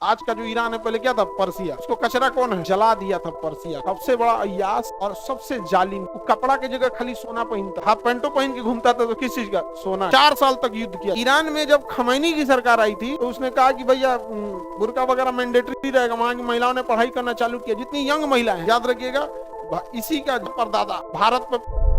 आज का जो ईरान है पहले क्या था, पर्सिया। उसको कचरा कौन है, जला दिया था पर्सिया। सबसे बड़ा अय्यास और सबसे जालिम। कपड़ा की जगह खाली सोना पहनता, हाफ पैंटो पहन के घूमता था, तो किस चीज का, सोना। 4 साल तक युद्ध किया। ईरान में जब खमैनी की सरकार आई थी तो उसने कहा कि भैया बुर्का वगैरह मैंडेटरी रहेगा। वहां की महिलाओं ने पढ़ाई करना चालू किया। जितनी यंग महिला है, याद रखिएगा, इसी का परदादा भारत पे।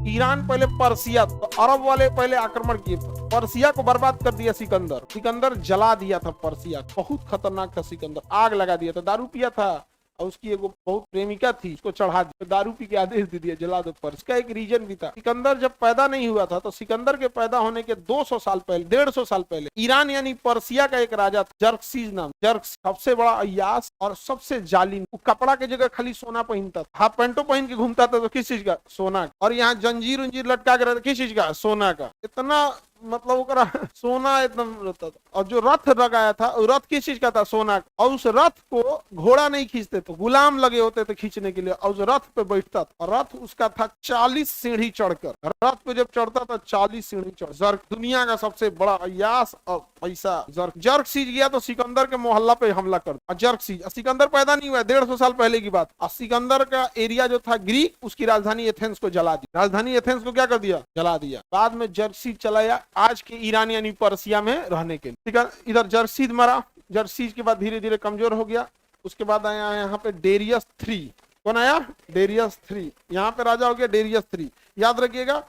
ईरान पहले पर्सिया, तो अरब वाले पहले आक्रमण किए, पर्सिया को बर्बाद कर दिया सिकंदर। सिकंदर जला दिया था पर्सिया, बहुत खतरनाक था सिकंदर, आग लगा दिया था। दारू पिया था और उसकी एक बहुत प्रेमिका थी, उसको चढ़ा दिया, दारू पी के आदेश दे दिया जला दो पर्स का। एक रीजन भी था। सिकंदर जब पैदा नहीं हुआ था तो सिकंदर के पैदा होने के 200 साल पहले, 150 साल पहले, ईरान यानी पर्सिया का एक राजा था, जर्कसीज नाम। जर्कस सबसे बड़ा अय्यास और सबसे जालिम। कपड़ा की जगह खाली सोना पहनता था, हाफ पैंटो पहन के घूमता था, तो किस चीज का, सोना। और यहाँ जंजीर उंजीर लटका के रहता, किस चीज का, सोना का। इतना मतलब सोना एकदम रहता था। और जो रथ लगाया था, रथ किस चीज का था, सोना का। और उस रथ को घोड़ा नहीं खींचते थे, गुलाम लगे होते थे खींचने के लिए। और उस रथ पे बैठता था, और रथ उसका था 40 सीढ़ी चढ़कर। रथ पे जब चढ़ता था 40 सीढ़ी चढ़। जर्क दुनिया का सबसे बड़ा अय्यास और पैसा जर्क। जर्कसीज गया तो सिकंदर के मोहल्ला पे हमला कर दिया। जर्कसीज, सिकंदर पैदा नहीं हुआ, 150 साल पहले की बात। और सिकंदर का एरिया जो था ग्रीक, उसकी राजधानी एथेंस को जला दिया। राजधानी एथेंस को क्या कर दिया, जला दिया। बाद में जर्कसीज चलाया आज के ईरान यानी पर्सिया में रहने के लिए। इधर जर्सीद मरा, जर्सीज के बाद धीरे धीरे कमजोर हो गया। उसके बाद आया यहाँ पे डेरियस 3। कौन आया, डेरियस 3। यहाँ पे राजा हो गया डेरियस 3। याद रखिएगा,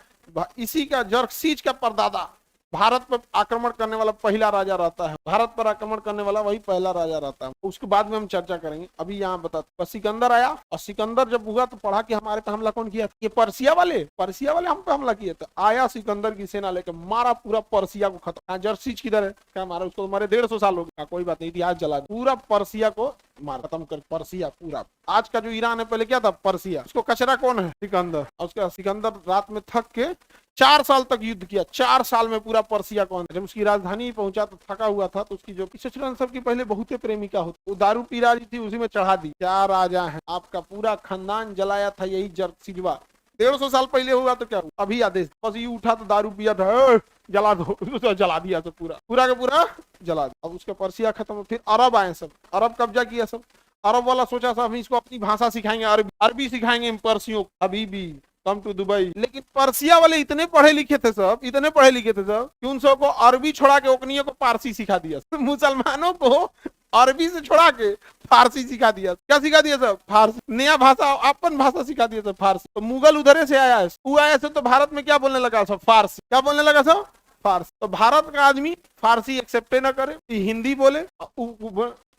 इसी का जर्सीज का परदादा भारत पर आक्रमण करने वाला पहला राजा रहता है। भारत पर आक्रमण करने वाला वही पहला राजा रहता है। उसके बाद में हम चर्चा करेंगे। अभी यहाँ बताते, सिकंदर आया, और सिकंदर जब हुआ तो पढ़ा कि हमारे पे हमला कौन किया, ये पर्सिया वाले हम पे हमला किए। तो आया सिकंदर की सेना लेकर, मारा पूरा पर्सिया को खत्म। जर्सीज किधर है, क्या मारा उसको, मारे 150 साल हो गया, कोई बात नहीं, इतिहास जला पूरा पर्सिया को मार खत्म कर। पर्सिया पूरा, आज का जो ईरान है पहले क्या था, पर्सिया। उसको कचरा कौन है, सिकंदर। उसका सिकंदर रात में थक के 4 साल तक युद्ध किया। 4 साल में पूरा पर्सिया को, जब उसकी राजधानी पहुंचा तो थका हुआ था, तो उसकी जो सचुरन सब की पहले बहुत प्रेमिका होती, वो दारू पी रही थी, उसी में चढ़ा दी। क्या राजा है, आपका पूरा खानदान जलाया था यही जर्कसीजवा। 150 साल पहले हुआ तो क्या हुआ, अभी आदेश, बस ये उठा तो दारू पिया था, जला दो, तो जला दिया सब, पूरा का पूरा जला दिया। अब उसके पर्सिया खत्म। फिर अरब आए, सब अरब कब्जा किया। सब अरब वाला सोचा था हम इसको अपनी भाषा सिखाएंगे, अरबी सिखाएंगे पर्सियों, अभी भी कम टू दुबई। लेकिन पर्सिया वाले इतने पढ़े लिखे थे सब, इतने पढ़े लिखे थे सब, कि उन सबको अरबी छोड़ा के ओकनियों को पारसी सिखा दिया। मुसलमानों को अरबी से छोड़ा के फारसी सिखा दिया। क्या सिखा दिया सब, फारसी, नया भाषा, अपन भाषा सिखा दिया सब, फारसी। तो मुगल उधर से आया है, वो आया से तो भारत में क्या बोलने लगा सब, फारसी। क्या बोलने लगा सब, फारसी। तो भारत का आदमी फारसी एक्सेप्ट न करे, हिंदी बोले,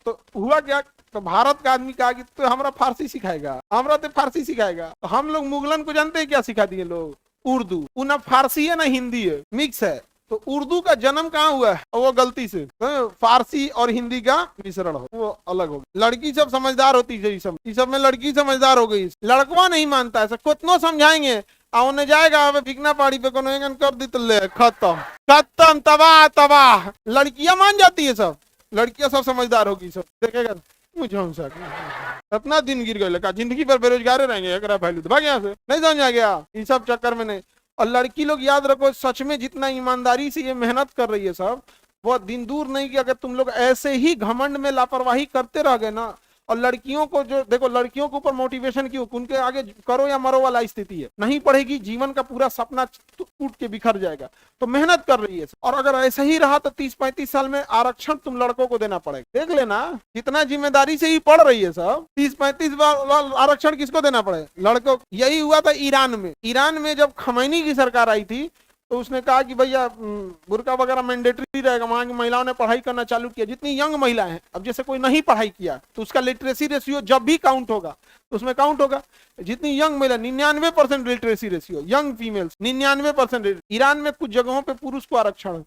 तो हुआ क्या, तो भारत का आदमी कहा कि तो हमारा फारसी सिखाएगा, हमरा तो फारसी सिखाएगा। तो हम लोग मुगलन को जानते हैं क्या सिखा दिए लोग, उर्दू। वो ना फारसी है ना हिंदी है, मिक्स है। तो उर्दू का जन्म कहाँ हुआ है, वो गलती से फारसी और हिंदी का मिश्रण हो, वो अलग हो गया। लड़की सब समझदार होती है, इस सब में लड़की समझदार हो गई, लड़कवा नहीं मानता है। कितनो समझाएंगे, आने जाएगा फिकना पहाड़ी पे कोनो कर दी तो ले खत्म, तबाह। लड़कियां मान जाती है, सब लड़कियां सब समझदार होगी, सब देखेगा मुझे कितना दिन गिर गए, जिंदगी भर बेरोजगार रहेंगे, अगर भाई भाग यहाँ से, नहीं समझ आ गया, इन सब चक्कर में नहीं। और लड़की लोग याद रखो, सच में जितना ईमानदारी से ये मेहनत कर रही है सब, वो दिन दूर नहीं कि अगर तुम लोग ऐसे ही घमंड में लापरवाही करते रह गए ना। और लड़कियों को जो देखो, लड़कियों के ऊपर मोटिवेशन क्यों, उनके आगे करो या मरो वाला स्थिति है, नहीं पढ़ेगी, जीवन का पूरा सपना टूट के बिखर जाएगा। तो मेहनत कर रही है, और अगर ऐसा ही रहा तो 30-35 साल में आरक्षण तुम लड़कों को देना पड़ेगा। देख लेना कितना जिम्मेदारी से ही पढ़ रही है सब, 30-35 बार आरक्षण किसको देना पड़ेगा, लड़कों। यही हुआ था ईरान में। ईरान में जब खमैनी की सरकार आई थी तो उसने कहा कि भैया बुर्का वगैरह मैंडेटरी रहेगा। वहां की महिलाओं ने पढ़ाई करना चालू किया। जितनी यंग महिला है, अब जैसे कोई नहीं पढ़ाई किया तो उसका लिटरेसी रेशियो जब भी काउंट होगा तो उसमें काउंट होगा। जितनी यंग महिला, 99% literacy ratio, young females 99%। Iran में कुछ जगहों पे पुरुष को आरक्षण,